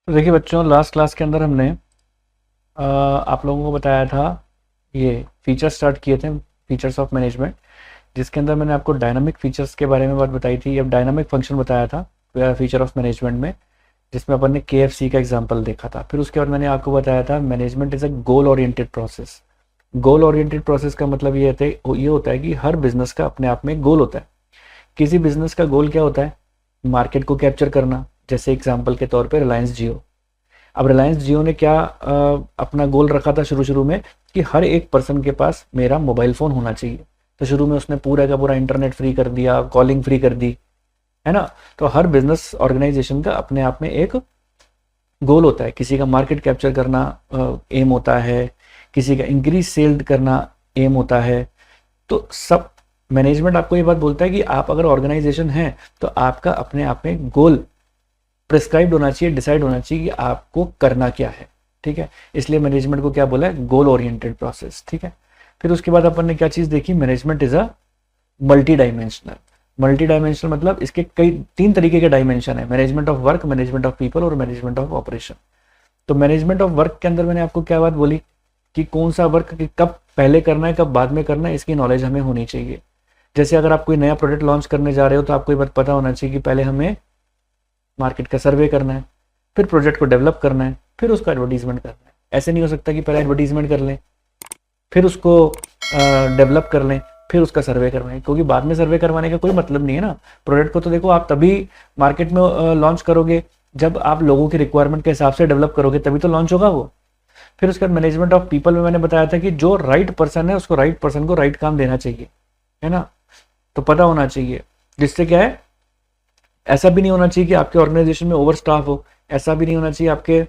तो देखिए बच्चों, लास्ट क्लास के अंदर हमने आप लोगों को बताया था, ये फीचर स्टार्ट किए थे, फीचर्स ऑफ मैनेजमेंट, जिसके अंदर मैंने आपको डायनामिक फीचर्स के बारे में बात बताई थी। अब डायनामिक फंक्शन बताया था फीचर ऑफ मैनेजमेंट में, जिसमें अपन ने KFC का एग्जांपल देखा था। फिर उसके बाद मैंने आपको बताया था management is a goal oriented process. Goal oriented process का मतलब ये होता है कि हर बिजनेस का अपने आप में एक गोल होता है। किसी बिजनेस का गोल क्या होता है? मार्केट को कैप्चर करना। जैसे एग्जांपल के तौर पे रिलायंस जियो। अब रिलायंस जियो ने क्या अपना गोल रखा था शुरू शुरू में, कि हर एक पर्सन के पास मेरा मोबाइल फ़ोन होना चाहिए। तो शुरू में उसने पूरा का पूरा इंटरनेट फ्री कर दिया, कॉलिंग फ्री कर दी, है ना। तो हर बिजनेस ऑर्गेनाइजेशन का अपने आप में एक गोल होता है। किसी का मार्केट कैप्चर करना एम होता है, किसी का इंक्रीज सेल करना एम होता है। तो सब मैनेजमेंट आपको ये बात बोलता है कि आप अगर ऑर्गेनाइजेशन है तो आपका अपने आप में गोल प्रिस्क्राइब्ड होना चाहिए, डिसाइड होना चाहिए कि आपको करना क्या है। ठीक है, इसलिए मैनेजमेंट को क्या बोला है? Goal oriented process. ठीक है, फिर उसके बाद अपन ने क्या चीज देखी? Management is a multi dimensional. Multi dimensional मतलब इसके कई 3 तरीके के डायमेंशन है: management of work, management of people और मैनेजमेंट ऑफ ऑपरेशन। तो मैनेजमेंट ऑफ वर्क के अंदर मैंने आपको क्या बात बोली कि कौन सा वर्क कब पहले करना है, कब बाद में करना है, इसकी नॉलेज हमें होनी चाहिए। जैसे अगर आप कोई नया प्रोडक्ट लॉन्च करने जा रहे हो तो आपको ये बात पता होना चाहिए कि पहले हमें मार्केट का सर्वे करना है, फिर प्रोजेक्ट को डेवलप करना है, फिर उसका एडवर्टीजमेंट करना है। ऐसे नहीं हो सकता कि पहले एडवर्टीजमेंट कर लें, फिर उसको डेवलप कर लें, फिर उसका सर्वे करवाएं, क्योंकि बाद में सर्वे करवाने का कोई मतलब नहीं है ना। प्रोडक्ट को तो देखो आप तभी मार्केट में लॉन्च करोगे जब आप लोगों की रिक्वायरमेंट के हिसाब से डेवलप करोगे, तभी तो लॉन्च होगा वो। फिर उसके बाद मैनेजमेंट ऑफ पीपल में मैंने बताया था कि जो राइट पर्सन है उसको राइट पर्सन को राइट काम देना चाहिए, है ना। तो पता होना चाहिए, जिससे क्या है, ऐसा भी नहीं होना चाहिए कि आपके ऑर्गेनाइजेशन में ओवर स्टाफ हो, ऐसा भी नहीं होना चाहिए आपके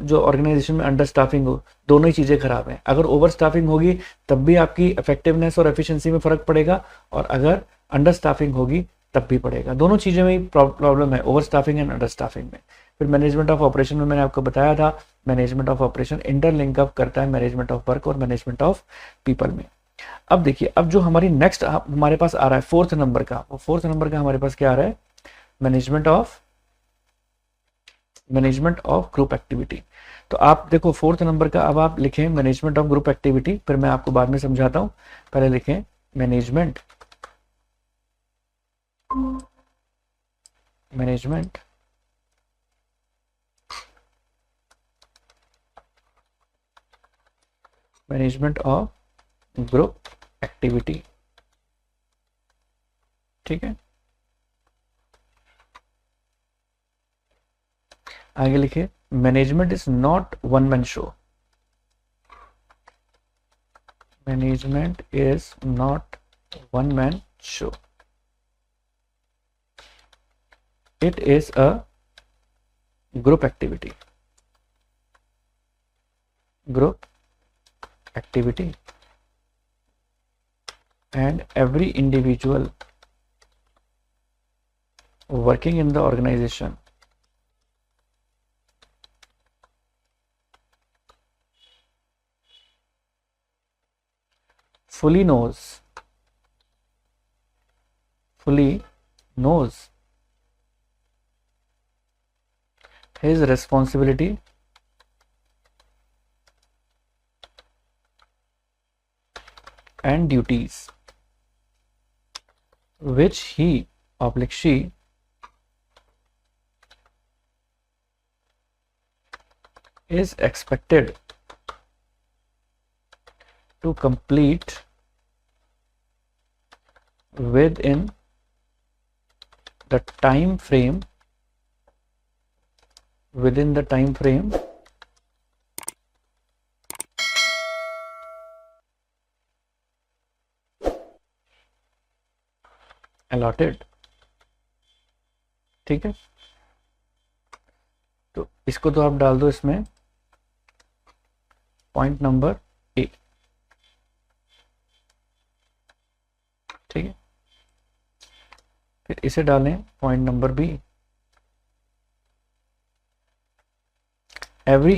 जो ऑर्गेनाइजेशन में अंडर स्टाफिंग हो। दोनों ही चीज़ें खराब हैं। अगर ओवर स्टाफिंग होगी तब भी आपकी इफेक्टिवनेस और एफिशिएंसी में फ़र्क पड़ेगा, और अगर अंडर स्टाफिंग होगी तब भी पड़ेगा। दोनों चीज़ें में ही प्रॉब्लम है, over staffing and under staffing में। फिर मैनेजमेंट ऑफ ऑपरेशन में मैंने आपको बताया था, management of operation interlink up करता है मैनेजमेंट ऑफ वर्क और मैनेजमेंट ऑफ पीपल में। अब देखिए, अब जो हमारी नेक्स्ट हमारे पास आ रहा है फोर्थ नंबर का, वो फोर्थ नंबर का हमारे पास क्या आ रहा है? Management of group activity. तो आप देखो फोर्थ नंबर का, अब आप लिखें मैनेजमेंट ऑफ ग्रुप एक्टिविटी, फिर मैं आपको बाद में समझाता हूं। पहले लिखें management management management of group activity. ठीक है, आगे लिखे management is not one man show. Management is not one man show, it is a group activity group activity and every individual working in the organization fully knows his responsibility and duties which he oblique she is expected to complete within the time frame allotted। ठीक है, तो इसको तो आप डाल दो इसमें point number A. ठीक है, फिर इसे डालें point number B. every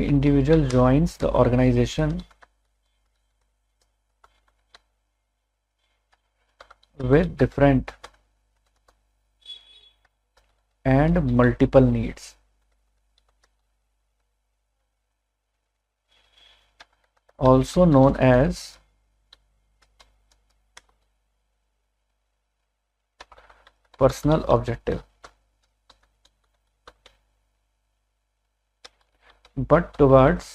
individual joins the organization with different and multiple needs. Also known as personal objective, but towards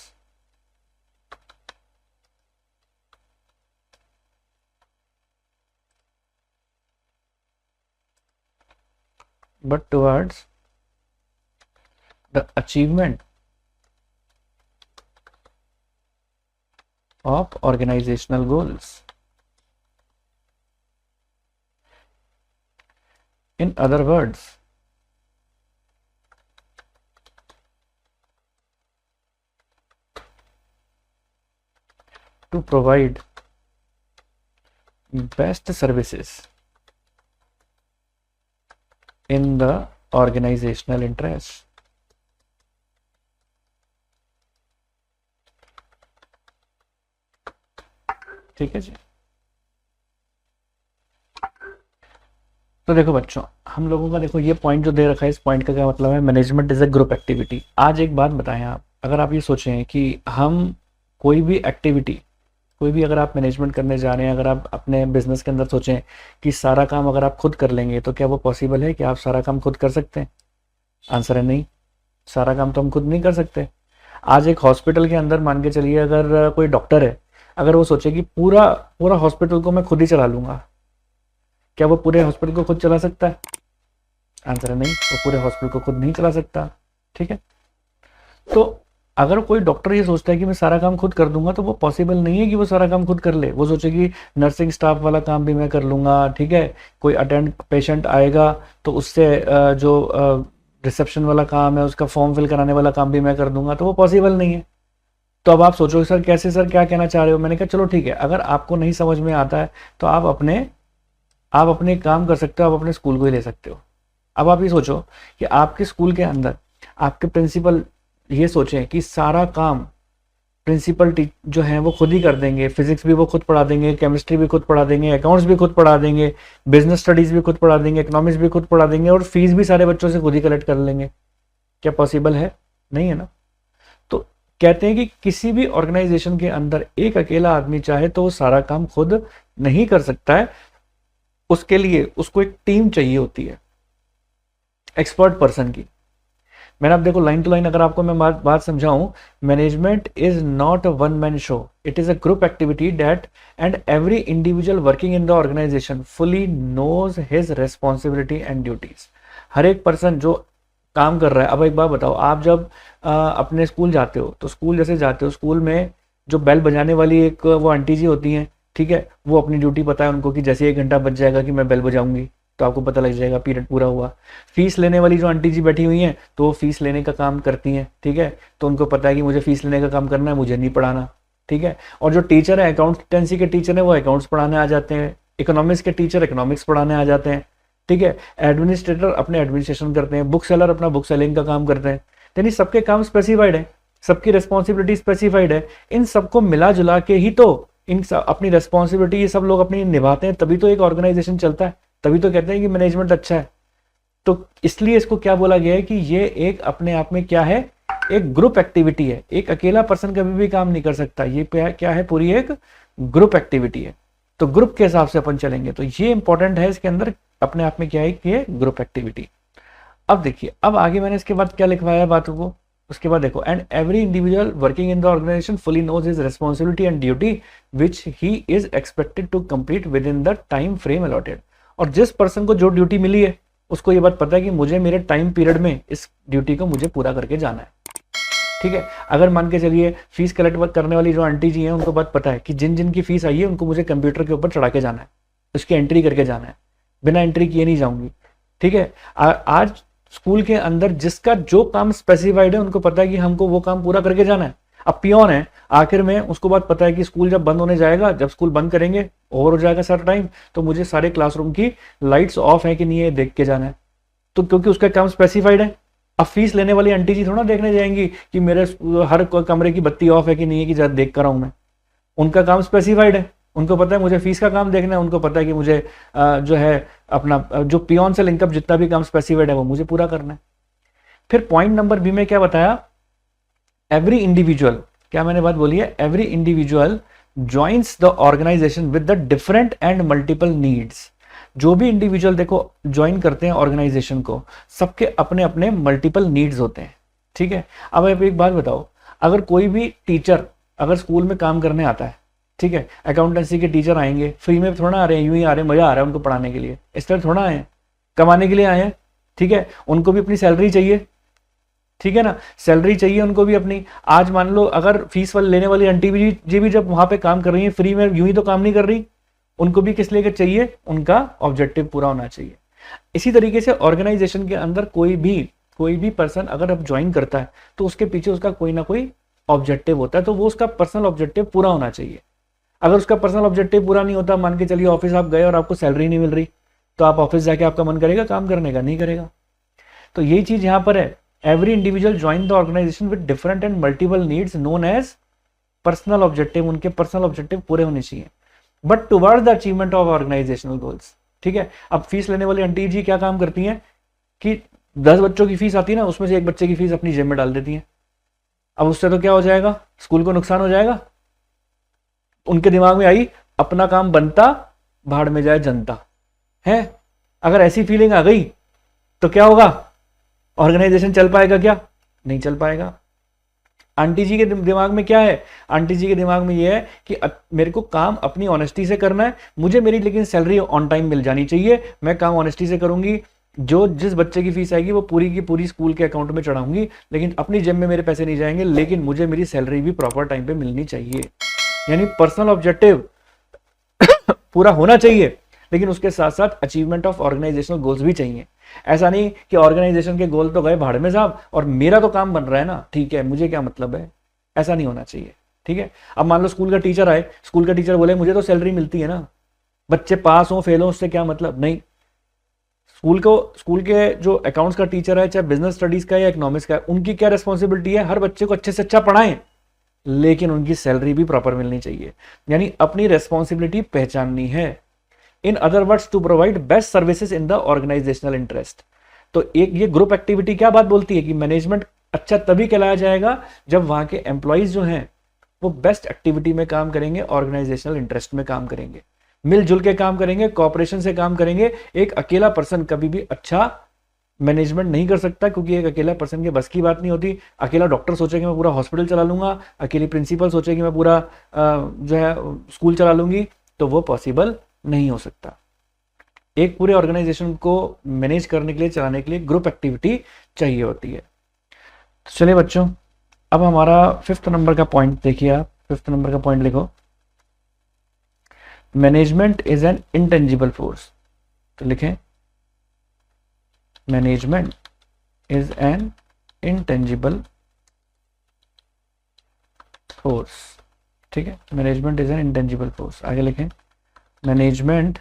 the achievement of organizational goals. In other words, to provide best services in the organizational interest. ठीक है जी। तो देखो बच्चों, हम लोगों का देखो ये पॉइंट जो दे रखा है, इस पॉइंट का क्या मतलब है, management is a group activity. आज एक बात बताएं आप, अगर आप ये सोचें कि हम कोई भी एक्टिविटी, कोई भी अगर आप मैनेजमेंट करने जा रहे हैं, अगर आप अपने बिजनेस के अंदर सोचें कि सारा काम अगर आप खुद कर लेंगे, तो क्या वो पॉसिबल है कि आप सारा काम खुद कर सकते हैं? आंसर है नहीं, सारा काम तो हम खुद नहीं कर सकते। आज एक हॉस्पिटल के अंदर मान के चलिए, अगर कोई डॉक्टर है, अगर वो सोचे कि पूरा पूरा हॉस्पिटल को मैं खुद ही चला लूंगा, क्या वो पूरे हॉस्पिटल को खुद चला सकता है? आंसर है नहीं, वो पूरे हॉस्पिटल को खुद नहीं चला सकता। ठीक है, तो अगर कोई डॉक्टर ये सोचता है कि मैं सारा काम खुद कर दूंगा, तो वो पॉसिबल नहीं है कि वो सारा काम खुद कर ले। वो सोचे कि नर्सिंग स्टाफ वाला काम भी मैं कर लूंगा, ठीक है, कोई अटेंड पेशेंट आएगा तो उससे जो रिसेप्शन वाला काम है, उसका फॉर्म फिल कराने वाला काम भी मैं कर दूंगा, तो वो पॉसिबल नहीं है। तो अब आप सोचो सर कैसे, सर क्या कहना चाह रहे हो? मैंने कहा चलो ठीक है, अगर आपको नहीं समझ में आता है तो आप अपने काम कर सकते हो, आप अपने स्कूल को ही ले सकते हो। अब आप ये सोचो कि आपके स्कूल के अंदर आपके प्रिंसिपल ये सोचें कि सारा काम प्रिंसिपल जो हैं वो खुद ही कर देंगे, फिजिक्स भी वो खुद पढ़ा देंगे, केमिस्ट्री भी खुद पढ़ा देंगे, अकाउंट्स भी खुद पढ़ा देंगे, बिजनेस स्टडीज भी खुद पढ़ा देंगे, इकोनॉमिक्स भी खुद पढ़ा देंगे, और फीस भी सारे बच्चों से खुद ही कलेक्ट कर लेंगे। क्या पॉसिबल है? नहीं है ना। तो कहते हैं कि किसी भी ऑर्गेनाइजेशन के अंदर एक अकेला आदमी चाहे तो वो सारा काम खुद नहीं कर सकता है, उसके लिए उसको एक टीम चाहिए होती है, एक्सपर्ट पर्सन की। मैंने अब देखो लाइन टू लाइन अगर आपको मैं बात समझाऊं, management is not a one man show, it is a group activity that and every individual working in the organisation fully knows his responsibility and duties. हर एक पर्सन जो काम कर रहा है। अब एक बात बताओ, आप जब अपने स्कूल जाते हो, तो स्कूल जैसे जाते हो, स्कूल में जो बेल बजाने वाली एक वो आंटी जी होती हैं, ठीक है, वो अपनी ड्यूटी पता है उनको कि जैसे 1 घंटा बच जाएगा कि मैं बेल बजाऊंगी, तो आपको पता लग जाएगा पीरियड पूरा हुआ। फीस लेने वाली जो आंटी जी बैठी हुई हैं, तो वो फीस लेने का काम करती हैं, ठीक है, तो उनको पता है कि मुझे फीस लेने का काम करना है, मुझे नहीं पढ़ाना, ठीक है। और जो टीचर है, अकाउंटेंसी के टीचर है, वो अकाउंट्स पढ़ाने आ जाते हैं, इकोनॉमिक्स के टीचर इकोनॉमिक्स पढ़ाने आ जाते हैं, ठीक है। एडमिनिस्ट्रेटर अपने एडमिनिस्ट्रेशन करते हैं, बुक सेलर अपना बुक सेलिंग का काम करते हैं। यानी सबके काम स्पेसिफाइड है, सबकी रेस्पॉन्सिबिलिटी स्पेसिफाइड है। इन सबको मिला जुला के ही तो अपनी रेस्पॉन्सिबिलिटी ये सब लोग अपनी निभाते हैं, तभी तो एक ऑर्गेनाइजेशन चलता है, तभी तो कहते हैं कि मैनेजमेंट अच्छा है। तो इसलिए इसको क्या बोला गया है कि ये एक अपने आप में क्या है, एक ग्रुप एक्टिविटी है। एक अकेला पर्सन कभी भी काम नहीं कर सकता, ये क्या है, पूरी एक ग्रुप एक्टिविटी है। तो ग्रुप के हिसाब से अपन चलेंगे, तो ये इंपॉर्टेंट है इसके अंदर अपने आप में क्या है कि ये ग्रुप एक्टिविटी। अब देखिए, अब आगे मैंने इसके बाद क्या लिखवाया है बातों को, उसके बाद देखो, and every individual working in the organisation fully knows his responsibility and duty which he is expected to complete within the time frame allotted. और जिस पर्सन को जो ड्यूटी मिली है, उसको ये बात पता है कि मुझे मेरे टाइम पीरियड में इस ड्यूटी को मुझे पूरा करके जाना है, ठीक है। अगर मान के चलिए फीस कलेक्ट करने वाली जो आंटी जी हैं, उनको बात पता है कि जिन जिन की फीस आई है उनको मुझे कंप्यूटर के ऊपर चढ़ा के जाना है, उसकी एंट्री करके जाना है, बिना एंट्री किए नहीं जाऊंगी, ठीक है। आज स्कूल के अंदर जिसका जो काम स्पेसिफाइड है, उनको पता है कि हमको वो काम पूरा करके जाना है। अब पियोन है, आखिर में उसको बात पता है कि स्कूल जब बंद होने जाएगा, जब स्कूल बंद करेंगे, ओवर हो जाएगा सारा टाइम, तो मुझे सारे क्लासरूम की लाइट्स ऑफ है कि नहीं है देख के जाना है। तो क्योंकि उसका काम स्पेसिफाइड है। अब फीस लेने वाली आंटी जी थोड़ा देखने जाएंगी कि मेरे हर कमरे की बत्ती ऑफ है कि नहीं है, कि जरा देख कर आऊं मैं। उनका काम स्पेसिफाइड है, उनको पता है मुझे फीस का काम देखना है, उनको पता है कि मुझे जो है अपना जो पियोन से लिंकअप जितना भी काम स्पेसिफाइड है वो मुझे पूरा करना है। फिर पॉइंट नंबर बी में क्या बताया, एवरी इंडिविजुअल, क्या मैंने बात बोली है, every individual joins the organisation with the different and multiple needs. जो भी इंडिविजुअल देखो ज्वाइन करते हैं ऑर्गेनाइजेशन को, सबके अपने अपने मल्टीपल नीड्स होते हैं, ठीक है। अब आप एक बात बताओ, अगर कोई भी टीचर अगर स्कूल में काम करने आता है, ठीक है, अकाउंटेंसी के टीचर आएंगे, फ्री में थोड़ा आ रहे हैं, यूं ही आ रहे हैं, मजा आ रहा है उनको पढ़ाने के लिए, इस तरह थोड़ा आए हैं, कमाने के लिए आए हैं, ठीक है, उनको भी अपनी सैलरी चाहिए, ठीक है ना, सैलरी चाहिए उनको भी अपनी। आज मान लो अगर फीस वाले लेने वाली आंटी जी भी जब वहां पे काम कर रही है फ्री में, यूं ही तो काम नहीं कर रही, उनको भी किस लिए चाहिए, उनका ऑब्जेक्टिव पूरा होना चाहिए। इसी तरीके से ऑर्गेनाइजेशन के अंदर कोई भी पर्सन अगर अब ज्वाइन करता है तो उसके पीछे उसका कोई ना कोई ऑब्जेक्टिव होता है, तो वो उसका पर्सनल ऑब्जेक्टिव पूरा होना चाहिए। अगर उसका पर्सनल ऑब्जेक्टिव पूरा नहीं होता, मान के चलिए ऑफिस आप गए और आपको सैलरी नहीं मिल रही, तो आप ऑफिस जाके आपका मन करेगा काम करने का, नहीं करेगा। तो यही चीज यहां पर है, every individual join the organisation with different and multiple needs known as personal objective. उनके पर्सनल ऑब्जेक्टिव पूरे होने चाहिए, but towards the achievement of organisational goals, ठीक है। अब फीस लेने वाली आंटी जी क्या काम करती हैं कि 10 बच्चों की फीस आती है ना, उसमें से एक बच्चे की फीस अपनी जेब में डाल देती है। अब उससे तो क्या हो जाएगा, स्कूल को नुकसान हो जाएगा। उनके दिमाग में आई अपना काम बनता भाड़ में जाए जनता है। अगर ऐसी फीलिंग आ गई तो क्या होगा, ऑर्गेनाइजेशन चल पाएगा क्या, नहीं चल पाएगा। आंटी जी के दिमाग में क्या है, आंटी जी के दिमाग में ये है कि मेरे को काम अपनी ऑनेस्टी से करना है, मुझे मेरी लेकिन सैलरी ऑन टाइम मिल जानी चाहिए, मैं काम ऑनेस्टी से करूंगी, जो जिस बच्चे की फीस आएगी वो पूरी की पूरी स्कूल के अकाउंट में चढ़ाऊंगी, लेकिन अपनी जेब में मेरे पैसे नहीं जाएंगे, लेकिन मुझे मेरी सैलरी भी प्रॉपर टाइम पे मिलनी चाहिए। यानी पर्सनल ऑब्जेक्टिव पूरा होना चाहिए, लेकिन उसके साथ साथ अचीवमेंट ऑफ ऑर्गेनाइजेशनल गोल्स भी चाहिए। ऐसा नहीं कि ऑर्गेनाइजेशन के गोल तो गए भाड़ में साहब और मेरा तो काम बन रहा है ना, ठीक है, मुझे क्या मतलब है, ऐसा नहीं होना चाहिए, ठीक है। अब मान लो स्कूल का टीचर आए, स्कूल का टीचर बोले मुझे तो सैलरी मिलती है ना, बच्चे पास हो फेल हो उससे क्या मतलब, नहीं। स्कूल के जो अकाउंट्स का टीचर है, चाहे बिजनेस स्टडीज का या इकोनॉमिक्स का, उनकी क्या रिस्पॉन्सिबिलिटी है, हर बच्चे को अच्छे से अच्छा पढ़ाएं, लेकिन उनकी सैलरी भी प्रॉपर मिलनी चाहिए। यानी अपनी रेस्पॉन्सिबिलिटी पहचाननी है। In other words to provide best services in the organisational interest. तो एक ये ग्रुप एक्टिविटी क्या बात बोलती है कि मैनेजमेंट अच्छा तभी कहलाया जाएगा जब वहां के एम्प्लॉइज जो हैं वो बेस्ट एक्टिविटी में काम करेंगे, ऑर्गेनाइजेशनल इंटरेस्ट में काम करेंगे, मिलजुल के काम करेंगे, कॉपरेशन से काम करेंगे। एक अकेला पर्सन कभी भी अच्छा मैनेजमेंट नहीं कर सकता, क्योंकि एक अकेला पर्सन के बस की बात नहीं होती। अकेला डॉक्टर सोचेगा मैं पूरा हॉस्पिटल चला लूंगा, अकेली प्रिंसिपल सोचेगी मैं पूरा जो है स्कूल चला लूंगी, तो वो पॉसिबल नहीं हो सकता। एक पूरे ऑर्गेनाइजेशन को मैनेज करने के लिए, चलाने के लिए ग्रुप एक्टिविटी चाहिए होती है। तो चलिए बच्चों, अब हमारा 5th नंबर का पॉइंट देखिए, आप 5th नंबर का पॉइंट लिखो, management is an intangible force. तो लिखें management is an intangible force, ठीक है, management is an intangible force. आगे लिखें management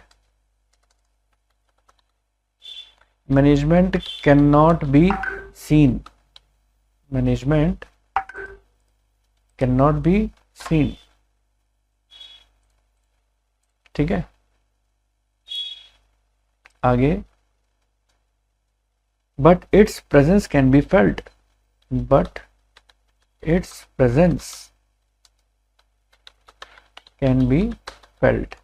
can not be seen, management can not be seen, ठीक है। आगे but it's presence can be felt, but it's presence can be felt,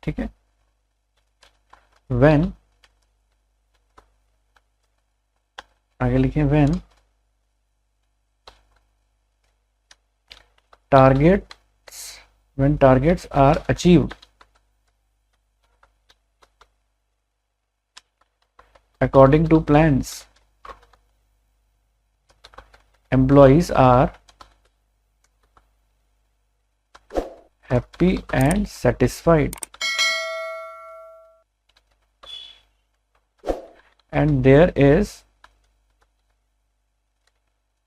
ठीक है। when, आगे लिखें when targets are achieved according to plans, employees are happy and satisfied, and there is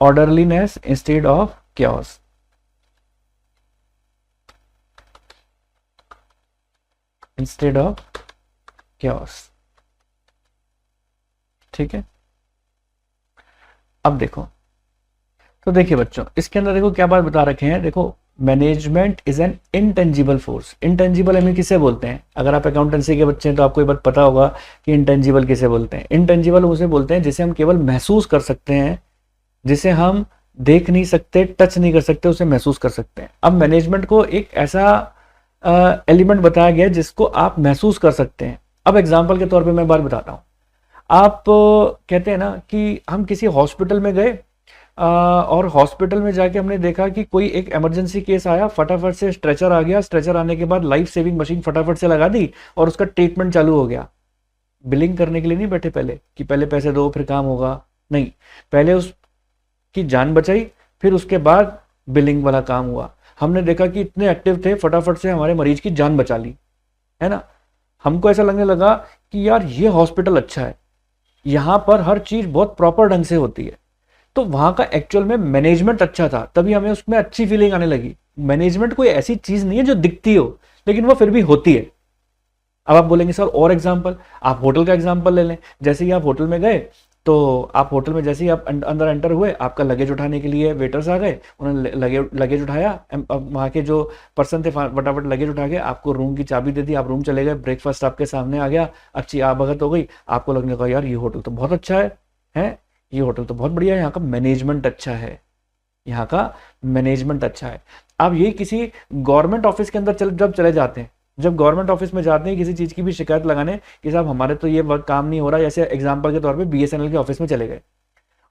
orderliness instead of chaos, ठीक है। अब देखो, तो देखिए बच्चों, इसके अंदर देखो क्या बात बता रखे हैं। देखो management is an intangible force. Intangible हमें किसे बोलते हैं? अगर आप अकाउंटेंसी के बच्चे हैं तो आपको ये बात पता होगा कि इंटेंजिबल किसे बोलते हैं। इंटेंजिबल उसे बोलते हैं जिसे हम केवल महसूस कर सकते हैं, जिसे हम देख नहीं सकते, टच नहीं कर सकते, उसे महसूस कर सकते हैं। अब मैनेजमेंट को एक ऐसा एलिमेंट बताया गया है जिसको आप महसूस कर सकते हैं। अब एग्जाम्पल के तौर पर मैं बात बताता हूँ। आप कहते हैं ना कि हम किसी हॉस्पिटल में गए और हॉस्पिटल में जाके हमने देखा कि कोई एक इमरजेंसी केस आया, फटाफट से स्ट्रेचर आ गया, स्ट्रेचर आने के बाद लाइफ सेविंग मशीन फटाफट से लगा दी और उसका ट्रीटमेंट चालू हो गया। बिलिंग करने के लिए नहीं बैठे पहले कि पहले पैसे दो फिर काम होगा, नहीं, पहले उसकी जान बचाई, फिर उसके बाद बिलिंग वाला काम हुआ। हमने देखा कि इतने एक्टिव थे, फटाफट से हमारे मरीज की जान बचा ली, है ना। हमको ऐसा लगने लगा कि यार ये हॉस्पिटल अच्छा है, यहाँ पर हर चीज बहुत प्रॉपर ढंग से होती है। तो वहां का एक्चुअल में मैनेजमेंट अच्छा था, तभी हमें उसमें अच्छी फीलिंग आने लगी। मैनेजमेंट कोई ऐसी चीज नहीं है जो दिखती हो, लेकिन वो फिर भी होती है। अब आप बोलेंगे सर और एग्जांपल, आप होटल का एग्जांपल ले लें। जैसे ही आप होटल में गए तो आप होटल में जैसे ही आप अंदर एंटर हुए, आपका लगेज उठाने के लिए वेटर्स आ गए, उन्होंने लगेज उठाया। वहाँ के जो पर्सन थे फटाफट लगेज उठा के आपको रूम की चाबी दे दी, आप रूम चले गए, ब्रेकफास्ट आपके सामने आ गया, अच्छी आवभगत हो गई, आपको लगने लगा यार ये होटल तो बहुत अच्छा है, ये होटल तो बहुत बढ़िया है, यहाँ का मैनेजमेंट अच्छा है, यहाँ का मैनेजमेंट अच्छा है। आप यही किसी गवर्नमेंट ऑफिस के अंदर जब चले जाते हैं, जब गवर्नमेंट ऑफिस में जाते हैं किसी चीज की भी शिकायत लगाने कि साहब हमारे तो ये वर्क काम नहीं हो रहा, जैसे एग्जांपल के तौर पे बीएसएनएल के ऑफिस में चले गए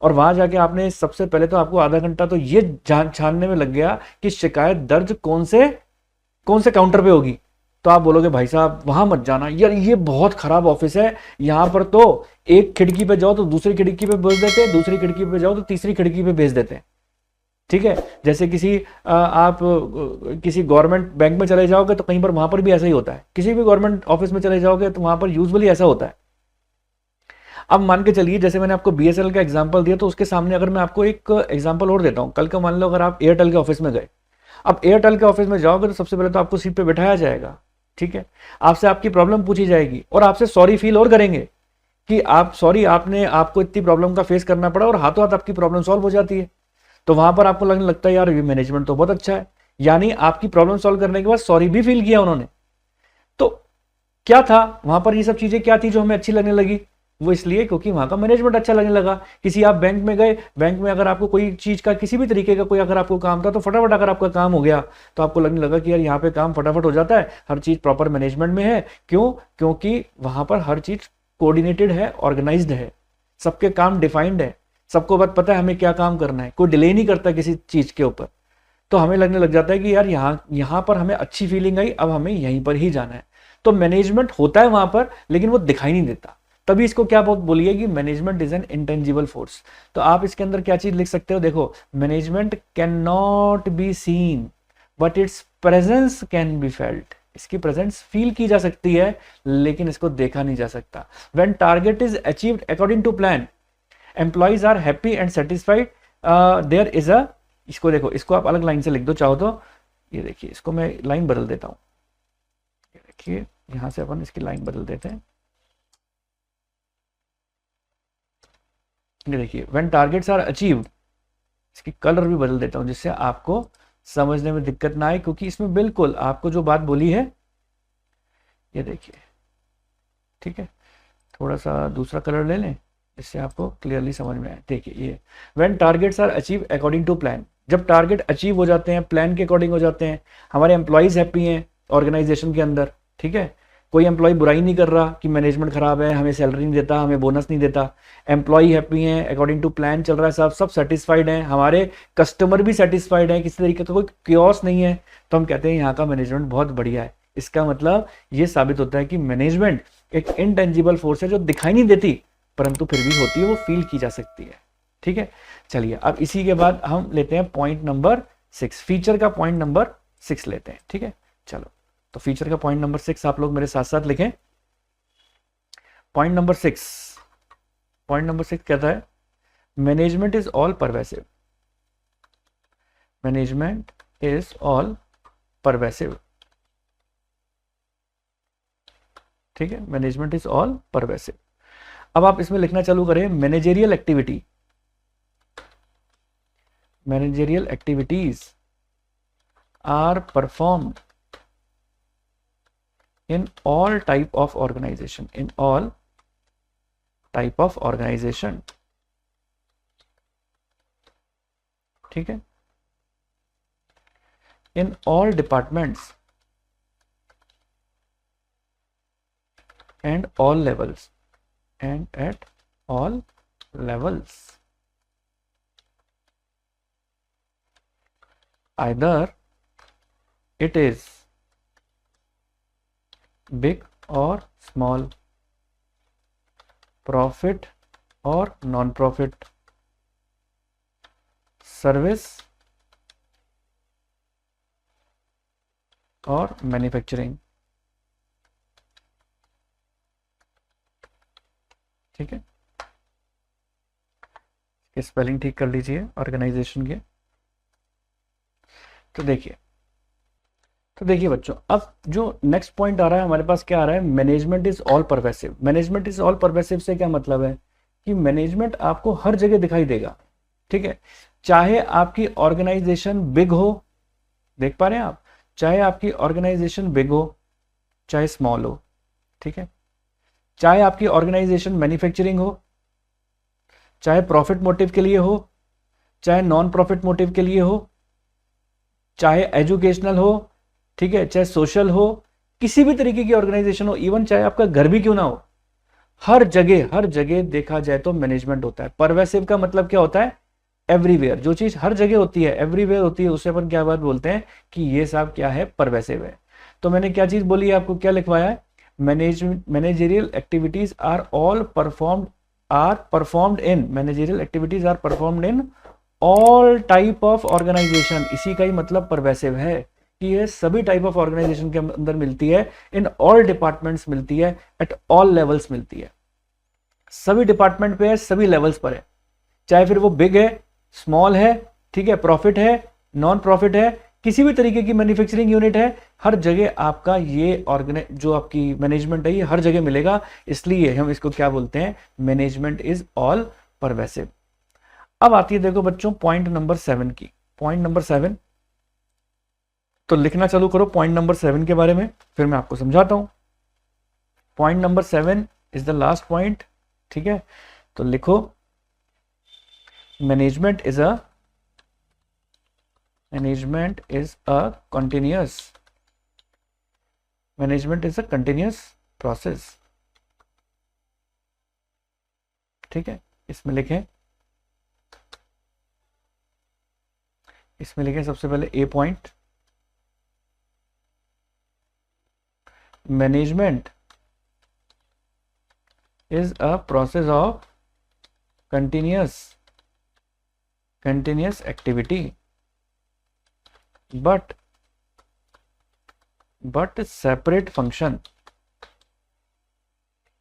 और वहां जाके आपने सबसे पहले तो आपको आधा घंटा तो ये छानने में लग गया कि शिकायत दर्ज कौन से काउंटर पे होगी। तो आप बोलोगे भाई साहब वहां मत जाना यार, ये बहुत खराब ऑफिस है, यहाँ पर तो एक खिड़की पे जाओ तो दूसरी खिड़की पे भेज देते हैं, दूसरी खिड़की पे जाओ तो तीसरी खिड़की पे भेज देते हैं। ठीक है, जैसे आप किसी गवर्नमेंट बैंक में चले जाओगे तो कहीं पर वहां पर भी ऐसा ही होता है, किसी भी गवर्नमेंट ऑफिस में चले जाओगे तो वहां पर यूजुअली ऐसा होता है। अब मान के चलिए जैसे मैंने आपको बीएसएनएल का एग्जांपल दिया, तो उसके सामने अगर मैं आपको एक एग्जांपल और देता हूं, कल का मान लो अगर आप एयरटेल के ऑफिस में गए। अब एयरटेल के ऑफिस में जाओगे तो सबसे पहले तो आपको सीट पे बैठाया जाएगा, ठीक है, आपसे आपकी प्रॉब्लम पूछी जाएगी और आपसे सॉरी फील और करेंगे कि आप सॉरी आपको इतनी प्रॉब्लम का फेस करना पड़ा, और हाथों हाथ आपकी प्रॉब्लम सॉल्व हो जाती है। तो वहां पर आपको लगने लगता है यार ये मैनेजमेंट तो बहुत अच्छा है, यानी आपकी प्रॉब्लम सॉल्व करने के बाद सॉरी भी फील किया उन्होंने। तो क्या था वहां पर, ये सब चीजें क्या थी जो हमें अच्छी लगने लगी? वो इसलिए क्योंकि वहां का मैनेजमेंट अच्छा लगने लगा। किसी आप बैंक में गए, बैंक में अगर आपको कोई चीज का किसी भी तरीके का कोई अगर आपको काम था तो फटाफट अगर आपका काम हो गया तो आपको लगने लगा कि यार यहाँ पे काम फटाफट हो जाता है, हर चीज प्रॉपर मैनेजमेंट में है। क्यों? क्योंकि वहां पर हर चीज कोऑर्डिनेटेड है, ऑर्गेनाइज्ड है, सबके काम डिफाइंड है, सबको बात पता है हमें क्या काम करना है, कोई डिले नहीं करता किसी चीज के ऊपर। तो हमें लगने लग जाता है कि यार यहाँ पर हमें अच्छी फीलिंग आई, अब हमें यहीं पर ही जाना है। तो मैनेजमेंट होता है वहां पर, लेकिन वो दिखाई नहीं देता। तभी इसको क्या बोलिए कि management is an intangible force. तो आप इसके अंदर क्या चीज लिख सकते हो? देखो, management can not be seen but it's presence can be felt. इसकी प्रेजेंस फील की जा सकती है लेकिन इसको देखा नहीं जा सकता। When target is achieved according to plan, employees are happy and satisfied, there is a, इसको देखो, इसको आप अलग लाइन से लिख दो चाहो तो। ये देखिए, इसको मैं लाइन बदल देता हूं, ये देखिए यहां से अपन इसकी लाइन बदल देते हैं। ये देखिए, व्हेन टारगेट्स आर अचीव्ड, इसकी कलर भी बदल देता हूं जिससे आपको समझने में दिक्कत ना आए, क्योंकि इसमें बिल्कुल आपको जो बात बोली है, ये देखिए, ठीक है, थोड़ा सा दूसरा कलर ले लें इससे आपको क्लियरली समझ में आए। देखिए ये, when targets are achieve according to plan, जब टारगेट अचीव हो जाते हैं, प्लान के अकॉर्डिंग हो जाते हैं, हमारे एम्प्लॉइज हैप्पी हैं ऑर्गेनाइजेशन के अंदर, ठीक है, कोई एम्प्लॉय बुराई नहीं कर रहा कि मैनेजमेंट खराब है, हमें सैलरी नहीं देता, हमें बोनस नहीं देता, एम्प्लॉय हैप्पी हैं, अकॉर्डिंग टू प्लान चल रहा है, सब सेटिस्फाइड हैं, हमारे कस्टमर भी सेटिस्फाइड हैं, किसी तरीके का कोई क्योस नहीं है, तो हम कहते हैं यहाँ का मैनेजमेंट बहुत बढ़िया है। इसका मतलब ये साबित होता है कि मैनेजमेंट एक इनटेंजिबल फोर्स है जो दिखाई नहीं देती परंतु फिर भी होती है, वो फील की जा सकती है। ठीक है, चलिए अब इसी के बाद हम लेते हैं पॉइंट नंबर 6, फीचर का पॉइंट नंबर 6 लेते हैं। ठीक है, चलो तो फीचर का पॉइंट नंबर 6 आप लोग मेरे साथ साथ लिखें। पॉइंट नंबर 6 कहता है management is all pervasive. Management is all pervasive. ठीक है, मैनेजमेंट इज ऑल परवेसिव। अब आप इसमें लिखना चालू करें managerial activity, managerial activities are performed in all type of organization, in all type of organization. ठीक है, in all departments and all levels, and at all levels, either it is big or small, profit or non-profit, service और manufacturing. ठीक है, spelling ठीक कर लीजिए organisation के. तो देखिए बच्चों, अब जो नेक्स्ट पॉइंट आ रहा है हमारे पास, क्या आ रहा है, management is all pervasive. Management is all pervasive से क्या मतलब है कि मैनेजमेंट आपको हर जगह दिखाई देगा. ठीक है, चाहे आपकी ऑर्गेनाइजेशन बिग हो, देख पा रहे हैं आप, चाहे आपकी ऑर्गेनाइजेशन बिग हो चाहे स्मॉल हो. ठीक है, चाहे आपकी ऑर्गेनाइजेशन मैन्युफैक्चरिंग हो, चाहे प्रॉफिट मोटिव के लिए हो, चाहे नॉन प्रॉफिट मोटिव के लिए हो, चाहे एजुकेशनल हो, ठीक है, चाहे सोशल हो, किसी भी तरीके की ऑर्गेनाइजेशन हो, इवन चाहे आपका घर भी क्यों ना हो, हर जगह देखा जाए तो मैनेजमेंट होता है. परवेसिव का मतलब क्या होता है, एवरीवेयर. जो चीज हर जगह होती है, एवरीवेयर होती है, उसे अपन क्या बात बोलते हैं कि ये सब क्या है, परवेसिव है. तो मैंने क्या चीज बोली है आपको, क्या लिखवाया है, managerial activities are performed in, managerial activities are performed in all type of organisation. इसी का ही मतलब परवेसिव है कि ये सभी टाइप ऑफ ऑर्गेनाइजेशन के अंदर मिलती है, इन ऑल डिपार्टमेंट्स मिलती है, एट ऑल लेवल्स मिलती है. सभी डिपार्टमेंट पे है, सभी लेवल्स पर है, चाहे फिर वो बिग है, स्मॉल है, ठीक है, प्रॉफिट है, नॉन प्रॉफिट है, किसी भी तरीके की मैन्युफैक्चरिंग यूनिट है, हर जगह आपका ये जो आपकी मैनेजमेंट है ये हर जगह मिलेगा. इसलिए हम इसको क्या बोलते हैं, मैनेजमेंट इज ऑल परवेसिव. अब आती है देखो बच्चों पॉइंट नंबर 7 की. पॉइंट नंबर 7, तो लिखना चालू करो पॉइंट नंबर 7 के बारे में, फिर मैं आपको समझाता हूं. Point number 7 is the last point. ठीक है, तो लिखो, management is a continuous process. ठीक है, इसमें लिखें सबसे पहले a point, management is a process of continuous activity, but separate function,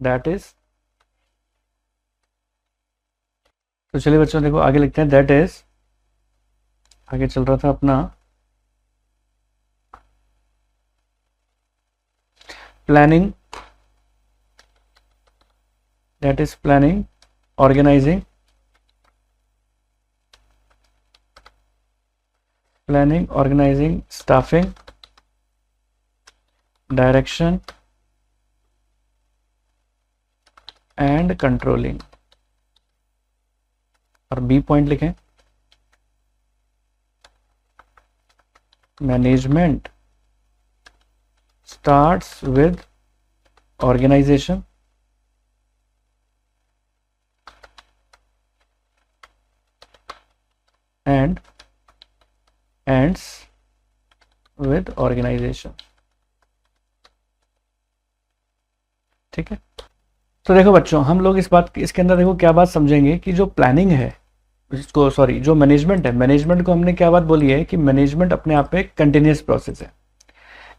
that is. तो चलिए बच्चों देखो आगे लिखते हैं, that is, आगे चल रहा था अपना planning, that is planning, organizing, staffing, direction and controlling. और बी पॉइंट लिखें, management starts with organisation, and ends with organization. ठीक है, तो देखो बच्चों हम लोग इसके अंदर देखो क्या बात समझेंगे कि जो प्लानिंग है जो मैनेजमेंट है, मैनेजमेंट को हमने क्या बात बोली है कि मैनेजमेंट अपने आप में कंटिन्यूअस प्रोसेस है.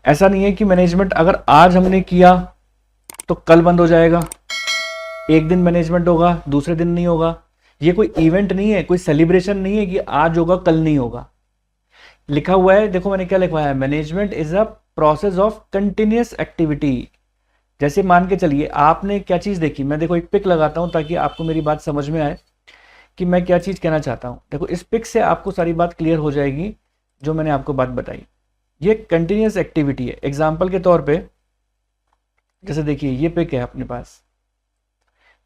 ऐसा नहीं है कि मैनेजमेंट अगर आज हमने किया तो कल बंद हो जाएगा, एक दिन मैनेजमेंट होगा दूसरे दिन नहीं होगा. ये कोई इवेंट नहीं है, कोई सेलिब्रेशन नहीं है कि आज होगा कल नहीं होगा. लिखा हुआ है, देखो मैंने क्या लिखवाया है, management is a process of continuous activity. जैसे मान के चलिए आपने क्या चीज देखी, मैं देखो एक पिक लगाता हूं ताकि आपको मेरी बात समझ में आए कि मैं क्या चीज कहना चाहता हूं. देखो इस पिक से आपको सारी बात क्लियर हो जाएगी जो मैंने आपको बात बताई. ये कंटिन्यूस एक्टिविटी है। एग्जाम्पल के तौर पे जैसे देखिए ये पिक है अपने पास,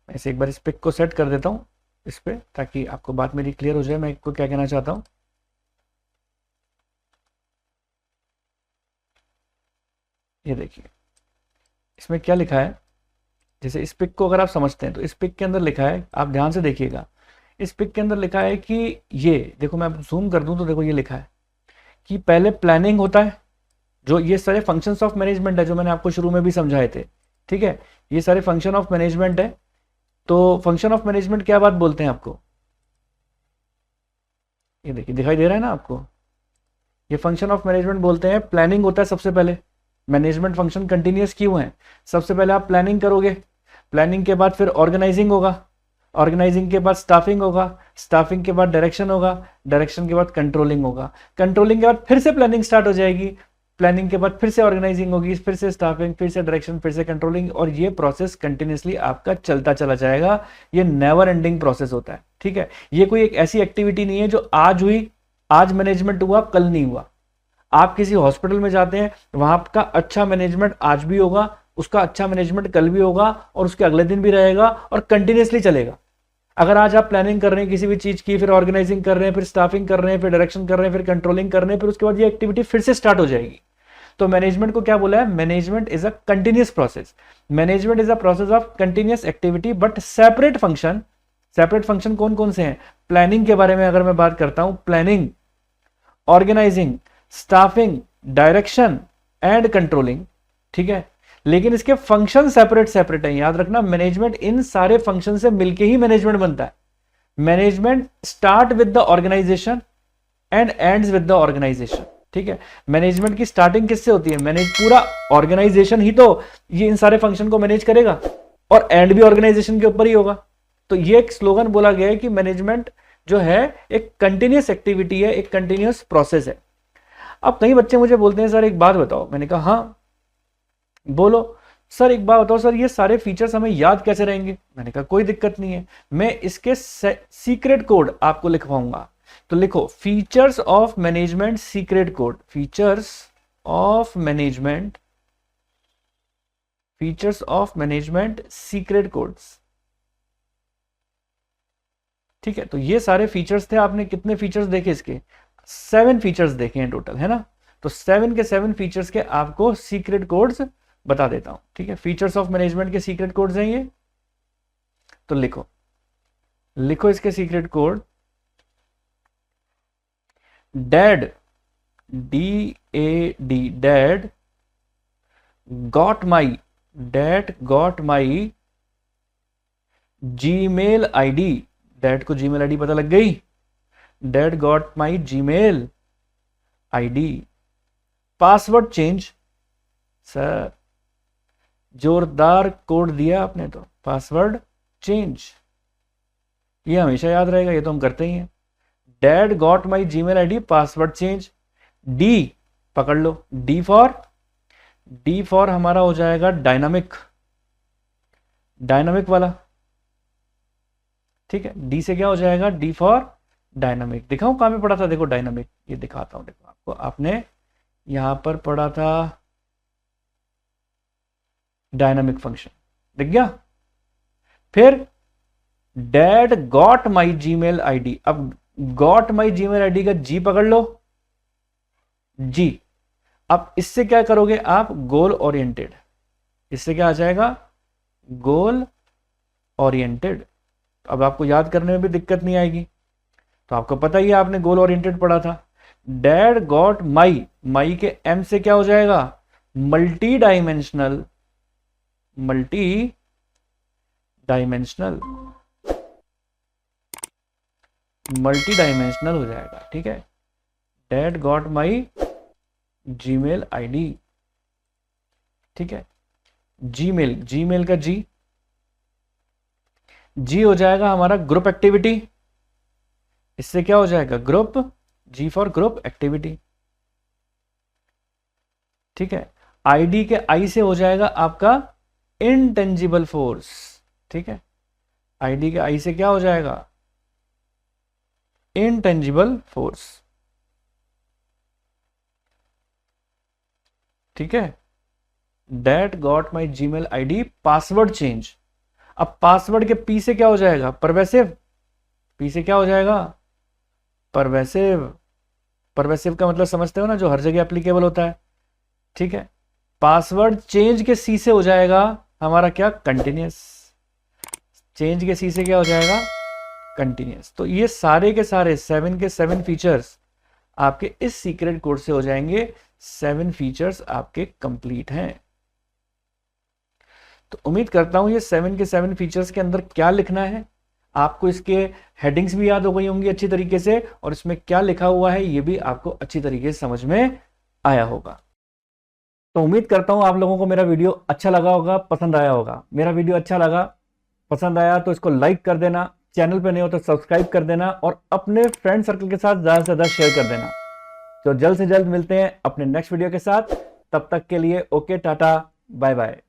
ऐसे एक बार इस पिक को सेट कर देता हूँ इस पे, ताकि आपको बात मेरी क्लियर हो जाए मैं आपको क्या कहना चाहता हूँ। ये देखिए इसमें क्या लिखा है, जैसे इस पिक को अगर आप समझते हैं तो इस पिक के अंदर लिखा है, आप ध्यान से देखिएगा, इस पिक के अंदर लिखा है कि ये देखो, मैं जूम कर दूं तो देखो ये लिखा है कि पहले प्लानिंग होता है, जो ये सारे फंक्शंस ऑफ मैनेजमेंट है जो मैंने आपको शुरू में भी समझाए थे, ठीक है, ये सारे फंक्शन ऑफ मैनेजमेंट है। तो फंक्शन ऑफ मैनेजमेंट क्या बात बोलते हैं आपको, ये देखिए दिखाई दे रहा है ना आपको, ये फंक्शन ऑफ मैनेजमेंट बोलते हैं। प्लानिंग होता है सबसे पहले, मैनेजमेंट फंक्शन कंटिन्यूस क्यों है, सबसे पहले आप प्लानिंग करोगे, प्लानिंग के बाद फिर ऑर्गेनाइजिंग होगा, ऑर्गेनाइजिंग के बाद स्टाफिंग होगा, स्टाफिंग के बाद डायरेक्शन होगा, डायरेक्शन के बाद कंट्रोलिंग होगा, कंट्रोलिंग के बाद फिर से प्लानिंग स्टार्ट हो जाएगी, प्लानिंग के बाद फिर से ऑर्गेनाइजिंग होगी, फिर से स्टाफिंग, फिर से डायरेक्शन, फिर से कंट्रोलिंग, और ये प्रोसेस कंटिन्यूसली आपका चलता चला जाएगा। ये नेवर एंडिंग प्रोसेस होता है, ठीक है। ये कोई एक ऐसी एक्टिविटी नहीं है जो आज हुई, आज मैनेजमेंट हुआ कल नहीं हुआ। आप किसी हॉस्पिटल में जाते हैं, वहां का अच्छा मैनेजमेंट आज भी होगा, उसका अच्छा मैनेजमेंट कल भी होगा, और उसके अगले दिन भी रहेगा, और कंटिन्यूसली चलेगा। अगर आज आप प्लानिंग कर रहे हैं किसी भी चीज की, फिर ऑर्गेनाइजिंग कर रहे हैं, फिर स्टाफिंग कर रहे हैं, फिर डायरेक्शन कर रहे हैं, फिर कंट्रोलिंग कर रहे हैं, फिर उसके बाद ये एक्टिविटी फिर से स्टार्ट हो जाएगी। तो मैनेजमेंट को क्या बोला है, management is a continuous process, management is a process of continuous activity but separate function. Separate function कौन कौन से हैं, प्लानिंग के बारे में अगर मैं बात करता हूं, planning, organising, staffing, direction and controlling, ठीक है, लेकिन इसके फंक्शन सेपरेट सेपरेट है। याद रखना, मैनेजमेंट इन सारे फंक्शन से मिलके ही मैनेजमेंट बनता है। Management start with the organisation and ends with the organisation, ठीक है। मैनेजमेंट की स्टार्टिंग किससे होती है, मैनेज पूरा ऑर्गेनाइजेशन ही तो ये इन सारे फंक्शन को मैनेज करेगा, और एंड भी ऑर्गेनाइजेशन के ऊपर ही होगा। तो ये एक स्लोगन बोला गया है कि मैनेजमेंट जो है एक कंटिन्यूस एक्टिविटी है, एक कंटिन्यूस प्रोसेस है। अब कई बच्चे मुझे बोलते हैं सर एक बात बताओ, मैंने कहा हाँ बोलो सर, एक बात बताओ सर, ये सारे फीचर्स हमें याद कैसे रहेंगे, मैंने कहा कोई दिक्कत नहीं है, मैं इसके सीक्रेट कोड आपको लिखवाऊंगा। तो लिखो features of management secret code, features of management, features of management secret codes, ठीक है। तो ये सारे फीचर्स थे, आपने कितने फीचर्स देखे इसके, 7 फीचर्स देखे हैं टोटल, है ना। तो 7 के 7 फीचर्स के आपको सीक्रेट कोड्स बता देता हूं, ठीक है। फीचर्स ऑफ मैनेजमेंट के सीक्रेट कोड्स हैं ये, तो लिखो, लिखो इसके secret code, dad, DAD, dad got my, dad got my Gmail ID, dad को जीमेल आईडी पता लग गई, dad got my Gmail ID, password change, sir जोरदार कोड दिया आपने तो, पासवर्ड चेंज, ये हमेशा याद रहेगा, ये तो हम करते ही हैं। Dad got my Gmail ID, password change. D पकड़ लो, डी फॉर हमारा हो जाएगा डायनामिक, डायनामिक वाला, ठीक है। डी से क्या हो जाएगा, डी फॉर डायनामिक। दिखाऊं कहां पे पढ़ा था, देखो डायनामिक, ये दिखाता हूं, देखो आपको, आपने यहां पर पढ़ा था डायनामिक फंक्शन, दिख गया। फिर dad got my Gmail ID, अब गॉट माई जीमेल आईडी का जी पकड़ लो, जी। अब इससे क्या करोगे आप, गोल ओरिएंटेड, इससे क्या आ जाएगा, गोल ओरिएंटेड। अब आपको याद करने में भी दिक्कत नहीं आएगी, तो आपको पता ही है, आपने गोल ओरिएंटेड पढ़ा था। डैड गॉट माई, माई के एम से क्या हो जाएगा, multi dimensional, multi dimensional, multi dimensional हो जाएगा, ठीक है। Dad got my Gmail ID, ठीक है। जीमेल, जीमेल का जी, जी हो जाएगा हमारा ग्रुप एक्टिविटी, इससे क्या हो जाएगा, group, G for group activity, ठीक है। आईडी के आई से हो जाएगा आपका इंटेंजिबल फोर्स, ठीक है। आईडी के आई से क्या हो जाएगा, इंटेंजिबल फोर्स, ठीक है, that got my Gmail ID password change. अब पासवर्ड के पी से क्या हो जाएगा, परवेसिव, पी से क्या हो जाएगा, परवेसिव। परवेसिव का मतलब समझते हो ना, जो हर जगह एप्लीकेबल होता है, ठीक है। पासवर्ड चेंज के सी से हो जाएगा हमारा क्या, कंटिन्यूस। चेंज के सी से क्या हो जाएगा, कंटिन्यूस। तो ये सारे के सारे 7 के 7 फीचर्स आपके इस सीक्रेट कोड से हो जाएंगे। 7 फीचर्स आपके कंप्लीट हैं। तो उम्मीद करता हूं ये 7 के 7 फीचर्स के अंदर क्या लिखना है, आपको इसके हेडिंग्स भी याद हो गई होंगी अच्छी तरीके से, और इसमें क्या लिखा हुआ है ये भी आपको अच्छी तरीके से समझ में आया होगा। तो उम्मीद करता हूं आप लोगों को मेरा वीडियो अच्छा लगा होगा, पसंद आया होगा। मेरा वीडियो अच्छा लगा, पसंद आया तो इसको लाइक कर देना, चैनल पे नहीं हो तो सब्सक्राइब कर देना, और अपने फ्रेंड सर्कल के साथ ज़्यादा से ज़्यादा शेयर कर देना। तो जल्द से जल्द मिलते हैं अपने नेक्स्ट वीडियो के साथ। तब तक के लिए ओके, टाटा, बाय बाय।